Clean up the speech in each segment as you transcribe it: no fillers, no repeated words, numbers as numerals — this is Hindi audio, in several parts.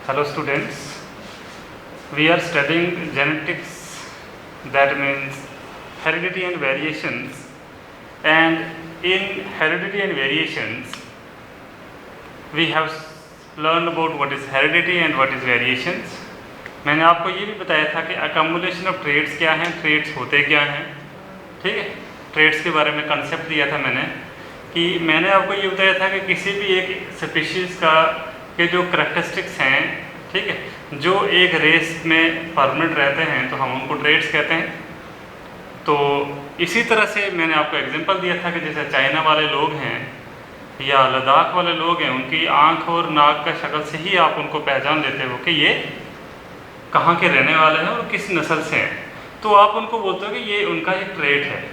Hello students, we are studying genetics, that means heredity and variations, and in heredity and variations we have learned about what is heredity and what is variations. मैंने आपको ये भी बताया था कि accumulation of traits क्या हैं, traits होते क्या हैं, ठीक है। ट्रेड्स के बारे में कंसेप्ट दिया था मैंने आपको ये बताया था कि किसी भी एक स्पीशीज़ का के जो करैक्टरिस्टिक्स हैं, ठीक है, जो एक रेस में परमानेंट रहते हैं तो हम उनको ट्रेड्स कहते हैं। तो इसी तरह से मैंने आपको एग्जांपल दिया था कि जैसे चाइना वाले लोग हैं या लद्दाख वाले लोग हैं, उनकी आँख और नाक का शक्ल से ही आप उनको पहचान लेते हो कि ये कहाँ के रहने वाले हैं और किस नस्ल से हैं, तो आप उनको बोलते हो कि ये उनका एक ट्रेड है।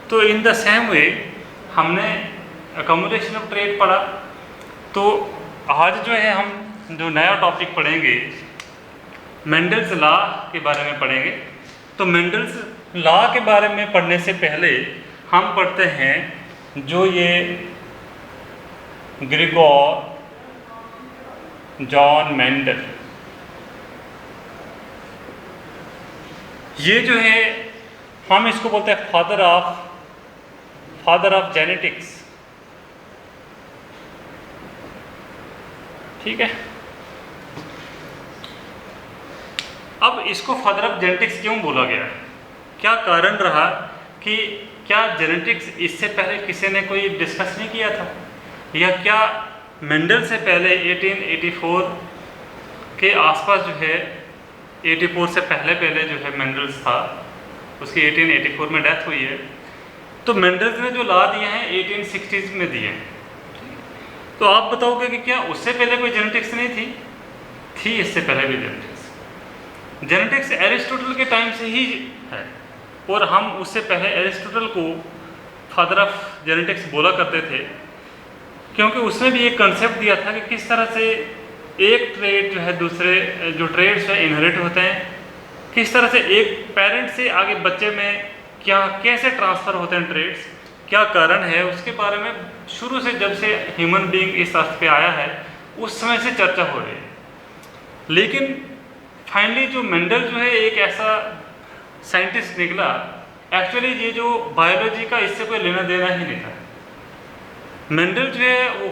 तो इन द सेम वे हमने अकोमोडेशन ऑफ ट्रेड पढ़ा। तो आज जो है हम जो नया टॉपिक पढ़ेंगे मेंडल्स लॉ के बारे में पढ़ेंगे। तो मेंडल्स लॉ के बारे में पढ़ने से पहले हम पढ़ते हैं जो ये ग्रेगोर जॉन मेंडल, ये जो है हम इसको बोलते हैं फादर ऑफ जेनेटिक्स, ठीक है। अब इसको फादर ऑफ जेनेटिक्स क्यों बोला गया, क्या कारण रहा कि क्या जेनेटिक्स इससे पहले किसी ने कोई डिस्कस नहीं किया था, या क्या मेंडल से पहले 1884 के आसपास जो है 84 से पहले जो है मेंडल्स था, उसकी 1884 में डेथ हुई है। तो मेंडल्स ने जो लॉ दिए हैं 1860s में दिए हैं। तो आप बताओगे कि क्या उससे पहले कोई जेनेटिक्स नहीं थी? इससे पहले भी जेनेटिक्स एरिस्टोटल के टाइम से ही है, और हम उससे पहले एरिस्टोटल को फादर ऑफ जेनेटिक्स बोला करते थे, क्योंकि उसने भी एक कंसेप्ट दिया था कि किस तरह से एक ट्रेड जो है दूसरे जो ट्रेड्स है इनहेरिट होते हैं, किस तरह से एक पेरेंट से आगे बच्चे में कैसे ट्रांसफ़र होते हैं ट्रेड्स, क्या कारण है, उसके बारे में शुरू से जब से ह्यूमन बीइंग इस अर्थ पे आया है उस समय से चर्चा हो रही है। लेकिन फाइनली जो मेंडल जो है एक ऐसा साइंटिस्ट निकला, एक्चुअली ये जो बायोलॉजी का इससे कोई लेना देना ही नहीं था। मेंडल जो है वो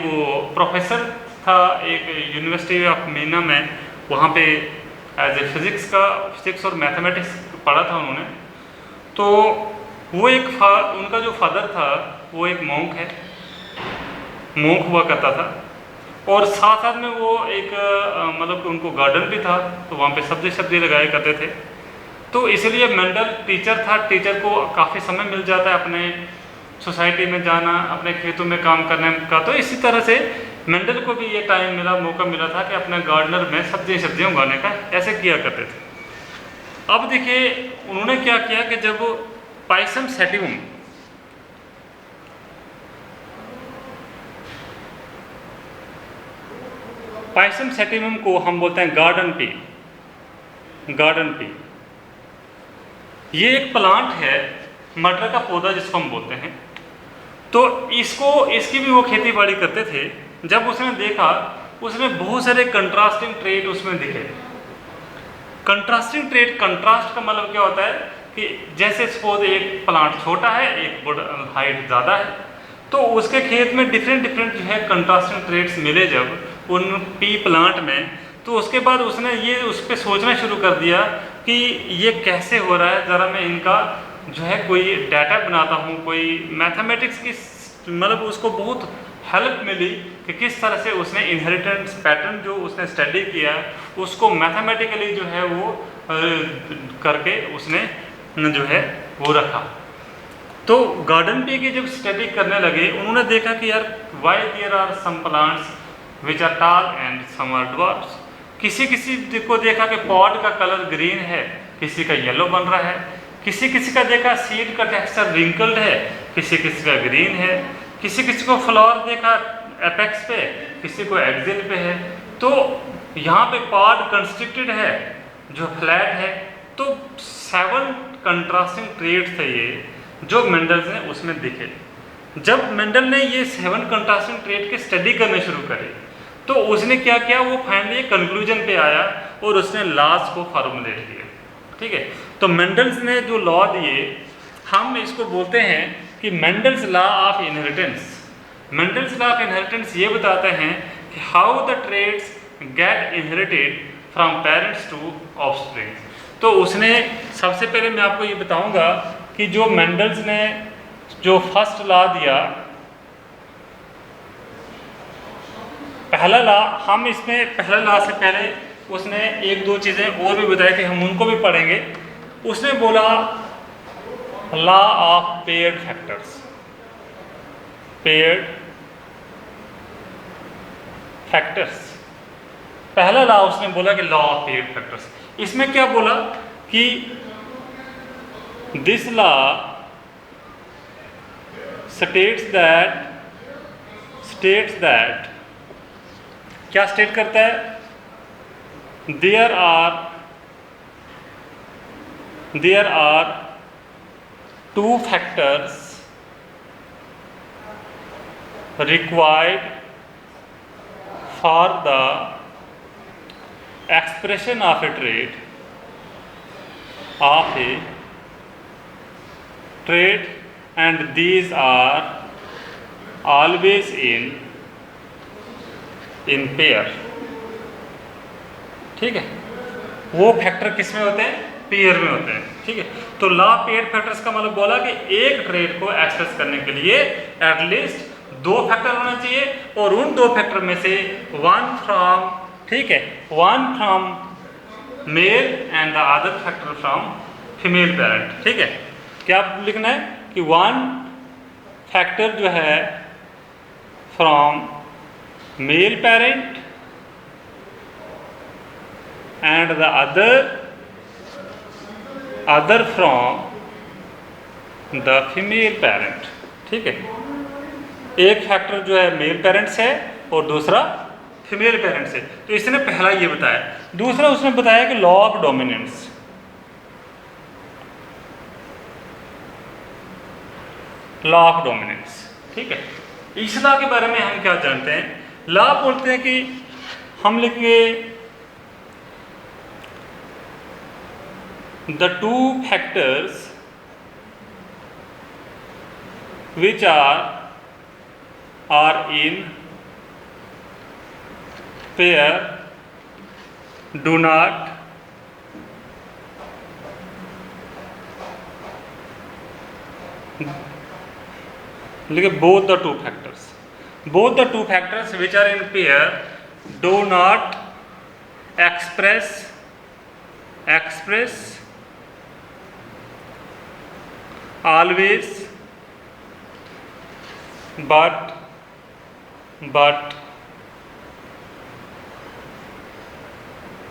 वो प्रोफेसर था एक यूनिवर्सिटी ऑफ मीना में, वहाँ पे एज ए फिज़िक्स और मैथमेटिक्स पढ़ा था उन्होंने। तो वो उनका जो फादर था वो एक मॉन्क हुआ करता था, और साथ साथ में वो एक मतलब उनको गार्डन भी था, तो वहाँ पे सब्जी लगाया करते थे। तो इसलिए मेंडल टीचर था, टीचर को काफ़ी समय मिल जाता है अपने सोसाइटी में जाना, अपने खेतों में काम करने का। तो इसी तरह से मेंडल को भी ये मौका मिला था कि अपने गार्डनर में सब्जियां उगाने का ऐसे किया करते थे। अब देखिए उन्होंने क्या किया कि जब पाइसम सेटिवम को हम बोलते हैं गार्डन पी, ये एक प्लांट है, मटर का पौधा जिसको हम बोलते हैं। तो इसकी भी वो खेती बाड़ी करते थे। जब उसने देखा, उसमें बहुत सारे कंट्रास्टिंग ट्रेट उसमें दिखे। कंट्रास्टिंग ट्रेट, कंट्रास्ट का मतलब क्या होता है कि जैसे सपोज एक प्लांट छोटा है, एक हाइट ज़्यादा है, तो उसके खेत में डिफरेंट जो है कंट्रास्टिंग ट्रेट्स मिले जब उन पी प्लांट में, तो उसके बाद उसने ये उस पर सोचना शुरू कर दिया कि ये कैसे हो रहा है, ज़रा मैं इनका जो है कोई डाटा बनाता हूँ, कोई मैथमेटिक्स की मतलब उसको बहुत हेल्प मिली कि किस तरह से उसने इनहेरिटेंस पैटर्न जो उसने स्टडी किया उसको मैथमेटिकली जो है वो करके उसने जो है वो रखा। तो गार्डन पी की जब स्टडी करने लगे, उन्होंने देखा कि यार why there are some plants which are tall and some are dwarfs. किसी को देखा कि पॉट का कलर ग्रीन है, किसी का येलो बन रहा है, किसी का देखा सीड का टेक्सचर रिंकल्ड है, किसी का ग्रीन है, किसी को फ्लावर देखा एपेक्स पे, किसी को एक्सिल पे है। तो यहाँ पे पॉड कंस्ट्रिक्टेड है, जो फ्लैट है। तो 7 कंट्रास्टिंग ट्रेड्स थे ये जो मेंडल ने उसमें दिखे। जब मेंडल ने ये 7 कंट्रास्टिंग ट्रेड के स्टडी करने शुरू करे, तो उसने क्या किया, वो फाइनली कंक्लूजन पे आया और उसने लॉज को फॉर्मुलेट किया। ठीक है, तो मेंडल्स ने जो लॉ दिए, हम इसको बोलते हैं कि Mendel's law of inheritance. Mendel's law of inheritance ये बताते हैं कि how the traits get inherited from parents to offspring. तो उसने सबसे पहले मैं आपको ये बताऊंगा कि जो मेंडल्स ने जो फर्स्ट लॉ दिया, पहला लॉ, हम इसमें पहला लॉ से पहले उसने एक दो चीज़ें और भी बताई थी, हम उनको भी पढ़ेंगे। उसने बोला law of paired factors. Paired factors, पहला लॉ उसने बोला कि लॉ ऑफ पेयर्ड फैक्टर्स। इसमें क्या बोला कि दिस लॉ स्टेट्स दैट क्या स्टेट करता है, there are two factors required for the expression of a trait and these are always in pair। ठीक है, वो फैक्टर किस में होते हैं, पेयर में होते हैं। ठीक है, तो लॉ पेयर फैक्टर्स का मतलब बोला कि एक ट्रेट को एक्सप्रेस करने के लिए एटलीस्ट दो फैक्टर होना चाहिए और उन दो फैक्टर में से वन फ्रॉम, ठीक है, one from male and the other factor from female parent. ठीक है, क्या लिखना है कि वन फैक्टर जो है from male parent and the other from the female parent. ठीक है, एक फैक्टर जो है मेल पेरेंट्स है और दूसरा फीमेल पेरेंट्स है। तो इसने पहला ये बताया। दूसरा उसने बताया कि law of dominance. Law of dominance, ठीक है, इस लॉ के बारे में हम क्या जानते हैं। लॉ बोलते हैं कि हम लिखेंगे the two factors which are in pair do not both the two factors which are in pair do not express always but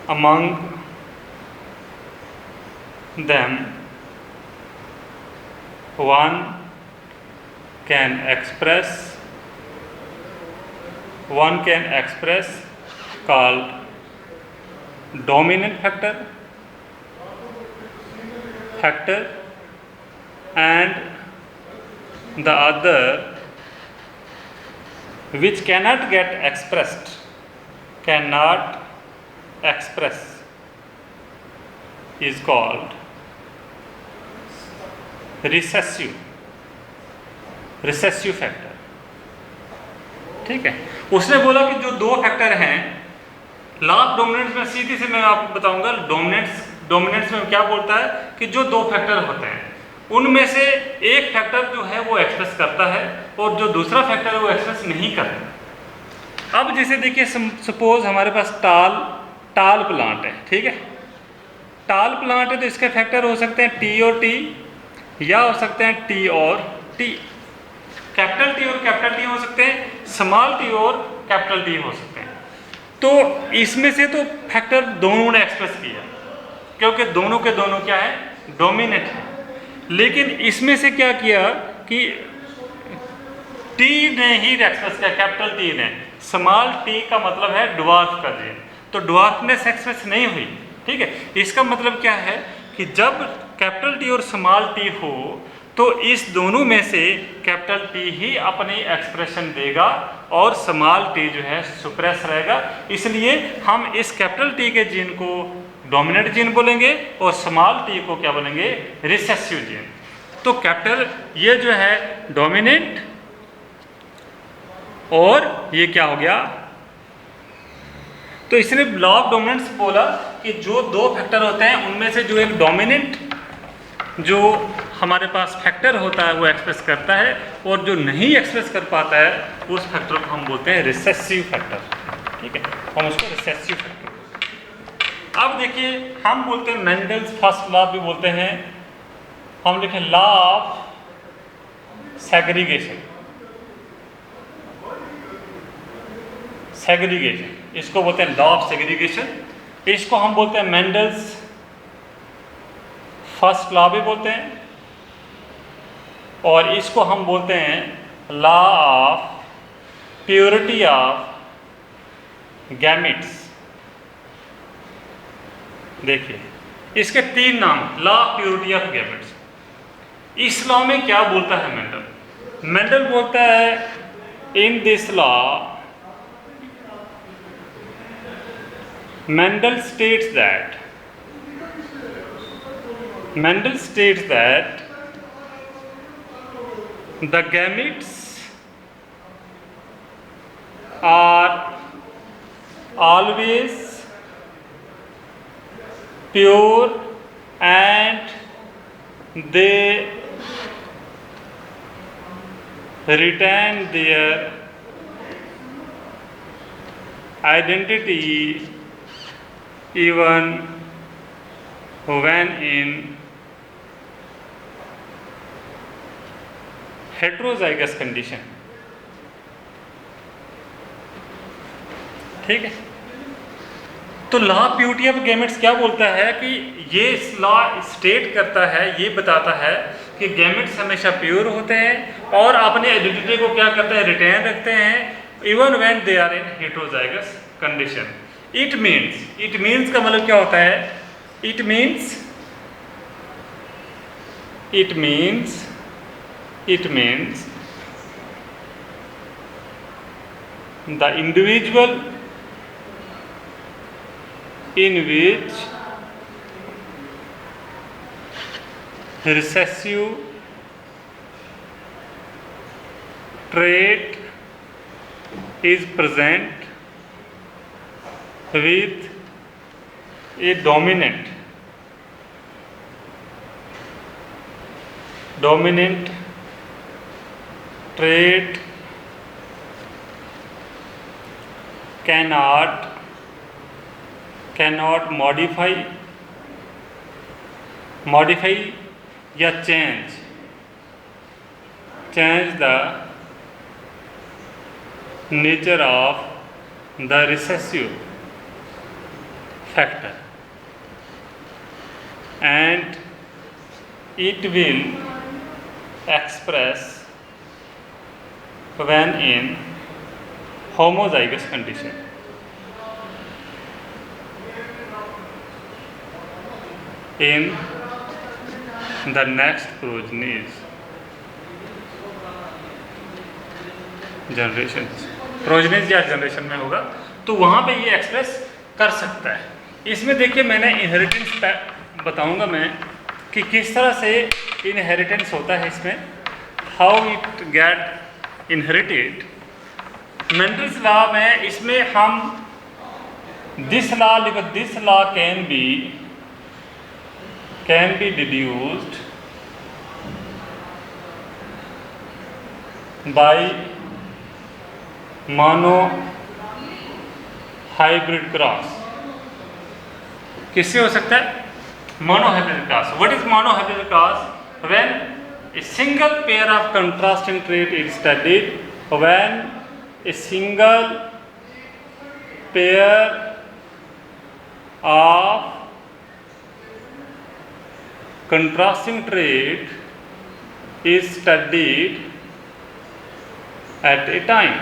among them one can express called dominant factor and the other which cannot express is called recessive factor। ठीक है, उसने बोला कि जो दो फैक्टर हैं, लॉ ऑफ डोमिनेंस में सीधी से मैं आपको बताऊंगा। डोमिनेंस में क्या बोलता है कि जो दो फैक्टर होते हैं उनमें से एक फैक्टर जो है वो एक्सप्रेस करता है और जो दूसरा फैक्टर है वो एक्सप्रेस नहीं करता। अब जैसे देखिए, सपोज हमारे पास टाल प्लांट है। ठीक है, टाल प्लांट है तो इसके फैक्टर हो सकते हैं टी और टी, या हो सकते हैं टी और टी। कैपिटल टी और कैपिटल टी हो सकते हैं, स्मॉल टी और कैपिटल टी हो सकते हैं। तो इसमें से तो फैक्टर दोनों ने एक्सप्रेस किया क्योंकि दोनों के दोनों क्या है, डोमिनेंट है। लेकिन इसमें से क्या किया कि टी ने ही एक्सप्रेस किया, कैपिटल टी ने। स्मॉल टी का मतलब है ड्वार्फ का जीन, तो ड्वार्फनेस एक्सप्रेस नहीं हुई। ठीक है, इसका मतलब क्या है कि जब कैपिटल टी और स्मॉल टी हो तो इस दोनों में से कैपिटल टी ही अपनी एक्सप्रेशन देगा और स्मॉल टी जो है सुप्रेस रहेगा। इसलिए हम इस कैपिटल टी के जीन को डोमिनेंट जीन बोलेंगे और स्मॉल टी को क्या बोलेंगे, रिसेसिव जीन। तो कैपिटल ये जो है डोमिनेंट और ये क्या हो गया, तो इसने लॉ ऑफ डोमिनेंस बोला कि जो दो फैक्टर होते हैं उनमें से जो एक डोमिनेंट जो हमारे पास फैक्टर होता है वो एक्सप्रेस करता है और जो नहीं एक्सप्रेस कर पाता है उस फैक्टर को हम बोलते हैं रिसेसिव फैक्टर। ठीक है, हम उसको रिसेसिव फैक्टर। अब देखिए हम बोलते हैं मेंडल्स फर्स्ट लॉ भी बोलते हैं, हम लिखें लॉ ऑफ सेग्रीगेशन। सेग्रीगेशन इसको बोलते हैं लॉ ऑफ सेग्रीगेशन। इसको हम बोलते हैं मेंडल्स फर्स्ट लॉ भी बोलते हैं और इसको हम बोलते हैं law of purity of gametes. देखिए इसके तीन नाम, law of purity of gametes. इस लॉ में क्या बोलता है मेंडल? मेंडल बोलता है in this law Mendel states that the gametes are always pure and they retain their identity even when in heterozygous condition। ठीक है, तो law of purity of gametes क्या बोलता है कि ये लॉ स्टेट करता है, ये बताता है कि गैमेट्स हमेशा प्योर होते हैं और अपने आइडेंटिटी को क्या करते हैं, रिटेन रखते हैं even when they are in heterozygous condition. It means का मतलब क्या होता है? It means the individual in which recessive trait is present with a dominant trait cannot modify या change the nature of the recessive factor and it will express when in homozygous condition। in the next progenies या जनरेशन में होगा तो वहां पे ये एक्सप्रेस कर सकता है। इसमें देखिए मैंने इनहेरिटेंस बताऊंगा मैं कि किस तरह से इनहेरिटेंस होता है इसमें, how it get inherited. Mendel's law में इसमें हम दिस लॉ लिखो, this law can be deduced by monohybrid cross। किससे हो सकता है? monohybrid cross। what is monohybrid cross? when a single pair of contrasting trait is studied, when a single pair of contrasting trait is studied at a time।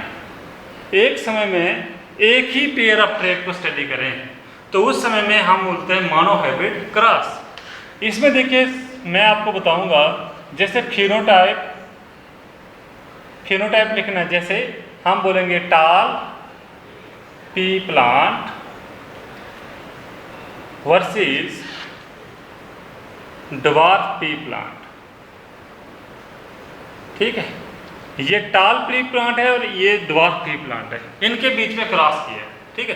एक समय में एक ही पेयर ऑफ ट्रेट को स्टडी करें तो उस समय में हम बोलते हैं मोनोहाइब्रिड क्रॉस। इसमें देखिए मैं आपको बताऊंगा जैसे फिनोटाइप लिखना, जैसे हम बोलेंगे टाल P plant versus dwarf P plant. ठीक है, ये टाल पी प्लांट है और ये ड्वार्फ पी प्लांट है, इनके बीच में क्रॉस किया है। ठीक है,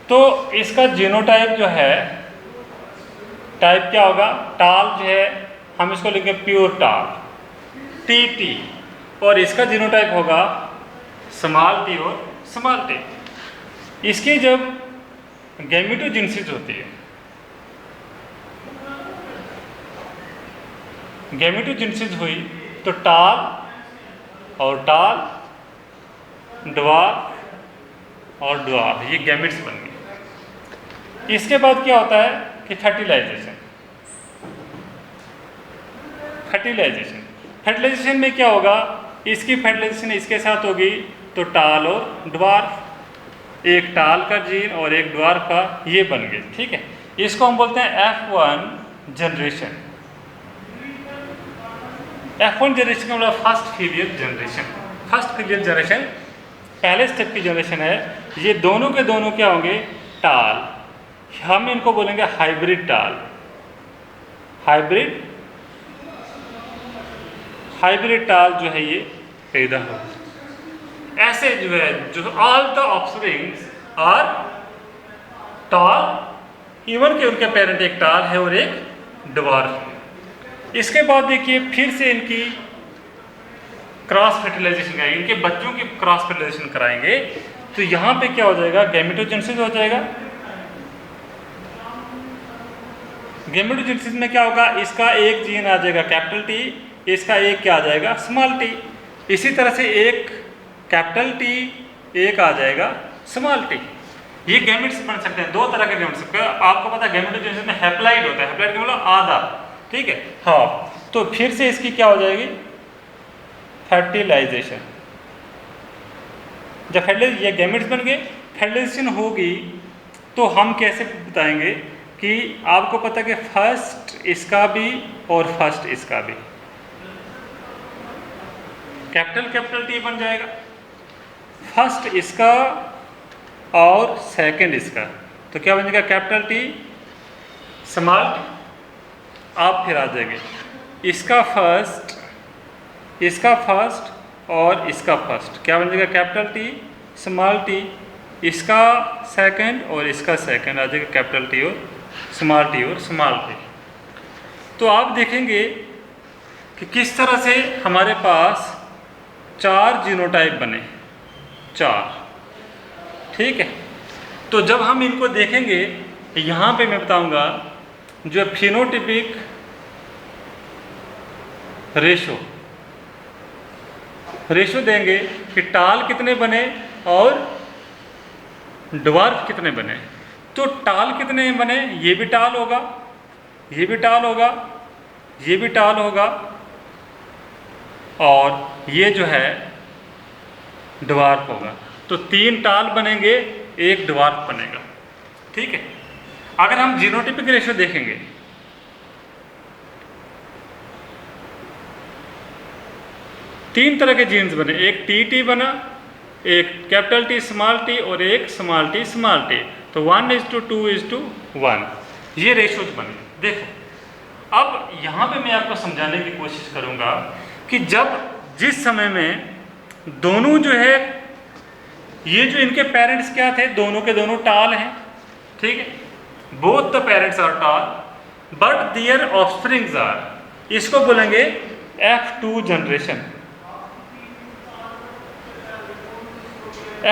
तो इसका जीनोटाइप जो है, टाइप क्या होगा, टाल जो है हम इसको लिखेंगे प्योर टाल TT, और इसका जीनोटाइप होगा स्मॉल टी और स्मॉल टी। इसकी जब गैमेटोजेनेसिस होती है, गैमेटोजेनेसिस हुई तो टाल और टाल, ड्वार्फ और ड्वार्फ, ये गैमेट्स बन गए। इसके बाद क्या होता है कि फर्टिलाइजेशन में क्या होगा, इसकी फर्टिलाइजेशन इसके साथ होगी तो टाल और ड्वार्फ, एक टाल का जीन और एक ड्वार्फ का, ये बन गए। ठीक है, इसको हम बोलते हैं F1 जनरेशन। F1 जनरेशन का मतलब फर्स्ट फिलियल जनरेशन, पहले स्टेप की जनरेशन है। ये दोनों के दोनों क्या होंगे, टाल, हम इनको बोलेंगे हाइब्रिड टाल। हाइब्रिड टाल जो है ये पैदा हो, ऐसे जो है जो ऑल द ऑफस्प्रिंग्स आर टाल, इवन के उनके पेरेंट एक टाल है और एक ड्वार्फ है। इसके बाद देखिए फिर से इनकी क्रॉस फर्टिलाइजेशन कराएंगे, इनके बच्चों की क्रॉस फर्टिलाइजेशन कराएंगे, तो यहाँ पे क्या हो जाएगा, गैमेटोजेनेसिस हो जाएगा। गैमेटोजेनेसिस में क्या होगा, इसका एक जीन आ जाएगा कैपिटल T, इसका एक क्या आ जाएगा स्मॉल t। इसी तरह से एक कैपिटल T, एक आ जाएगा स्मॉल t। ये गैमेट्स बन सकते हैं, दो तरह के गैमेट्स। आपको पता है गैमेटोजेनेसिस में हैप्लाइड होता है, हैप्लाइड का मतलब आधा, ठीक है, हाफ। तो फिर से इसकी क्या हो जाएगी, फर्टिलाइजेशन। जब फर्टिलाइजेशन, ये गैमेट्स बन गए, फर्टिलाइजेशन होगी तो हम कैसे बताएंगे कि आपको पता है कि फर्स्ट इसका भी और फर्स्ट इसका भी, कैपिटल T बन जाएगा, फर्स्ट इसका और सेकंड इसका, तो क्या बन जाएगा कैपिटल T स्मॉल t। आप फिर आ जाएंगे इसका फर्स्ट और इसका फर्स्ट, क्या बन जाएगा कैपिटल T स्मॉल t, इसका सेकंड और इसका सेकंड आ जाएगा कैपिटल T और स्मॉल t। तो आप देखेंगे कि किस तरह से हमारे पास 4 जीनोटाइप बने, 4, ठीक है। तो जब हम इनको देखेंगे, यहाँ पे मैं बताऊंगा जो फिनोटिपिक रेशो देंगे कि टाल कितने बने और ड्वार्फ कितने बने। तो टाल कितने बने, ये भी टाल होगा, ये भी टाल होगा, ये भी टाल होगा, और ये जो है ड्वार्फ होगा। तो 3 टाल बनेंगे, एक ड्वार्फ बनेगा, ठीक है। अगर हम जीनोटिपिक रेशियो देखेंगे, तीन तरह के जीन्स बने, एक TT बना, एक कैपिटल T स्मॉल t और एक स्मॉल t स्मॉल t। तो 1:2:1 ये रेशियोज बने। देखो अब यहाँ पे मैं आपको समझाने की कोशिश करूँगा कि जिस समय में दोनों जो है, ये जो इनके पेरेंट्स क्या थे, दोनों के दोनों टाल हैं, ठीक है, बोथ द पेरेंट्स आर टाल बट देयर ऑफस्प्रिंग्स आर, इसको बोलेंगे F2 generation,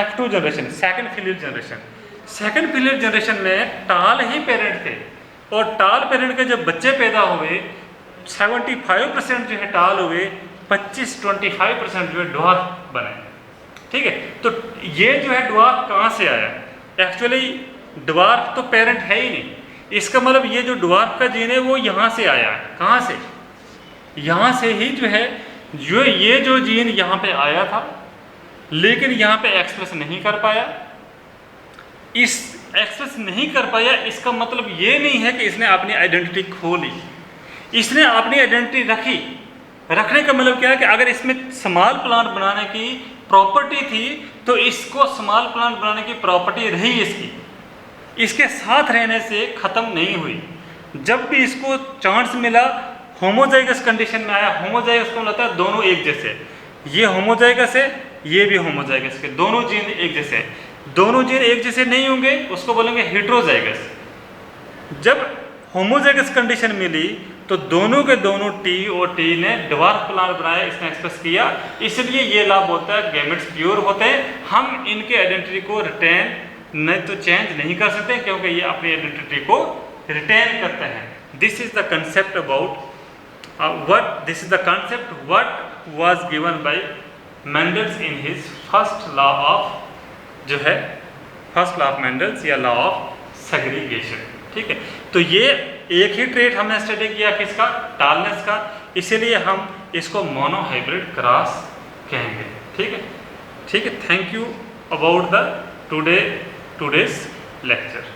F2 generation, second filial generation. Second filial generation में टाल ही पेरेंट थे, और टाल पेरेंट के जब बच्चे पैदा हुए 75% जो है टाल हुए, 25% जो है ड्वार्फ बने, ठीक है। तो ये जो है ड्वार्फ कहाँ से आया, एक्चुअली ड्वार्फ तो पेरेंट है ही नहीं, इसका मतलब ये जो ड्वार्फ का जीन है वो यहाँ से आया है। कहाँ से, यहाँ से ही जो है, जो ये जो जीन यहाँ पे आया था लेकिन यहाँ पे एक्सप्रेस नहीं कर पाया, इस एक्सप्रेस नहीं कर पाया, इसका मतलब ये नहीं है कि इसने अपनी आइडेंटिटी खो ली, इसने अपनी आइडेंटिटी रखी, रखने का मतलब क्या है कि अगर इसमें स्मॉल प्लांट बनाने की प्रॉपर्टी थी तो इसको स्मॉल प्लांट बनाने की प्रॉपर्टी रही इसकी, इसके साथ रहने से ख़त्म नहीं हुई। जब भी इसको चांस मिला होमोजाइगस कंडीशन में आया, होमोजाइगस को लगता है दोनों एक जैसे, ये होमोजाइगस है ये भी होमोजाइगस के, दोनों जीन एक जैसे हैं। दोनों जीन एक जैसे नहीं होंगे उसको बोलेंगे हेट्रोजाइगस। जब होमोजाइगस कंडीशन मिली तो दोनों के दोनों टी और टी ने ड्वार्फ प्लांट बनाया, इसने एक्सप्रेस किया, इसलिए ये लॉ बोलता है गैमेट्स प्योर होते हैं, हम इनके आइडेंटिटी को रिटेन नहीं तो चेंज नहीं कर सकते क्योंकि ये अपनी आइडेंटिटी को रिटेन करते हैं। This is the concept about this is the concept what was given by Mendel in his first law of जो है फर्स्ट लॉ ऑफ मेंडल्स या लॉ ऑफ सेग्रीगेशन। ठीक है, तो ये एक ही ट्रेट हमने स्टडी किया किसका, टालनेस का, इसीलिए हम इसको मोनोहाइब्रिड क्रॉस कहेंगे। ठीक है, ठीक है, thank you about the today's lecture.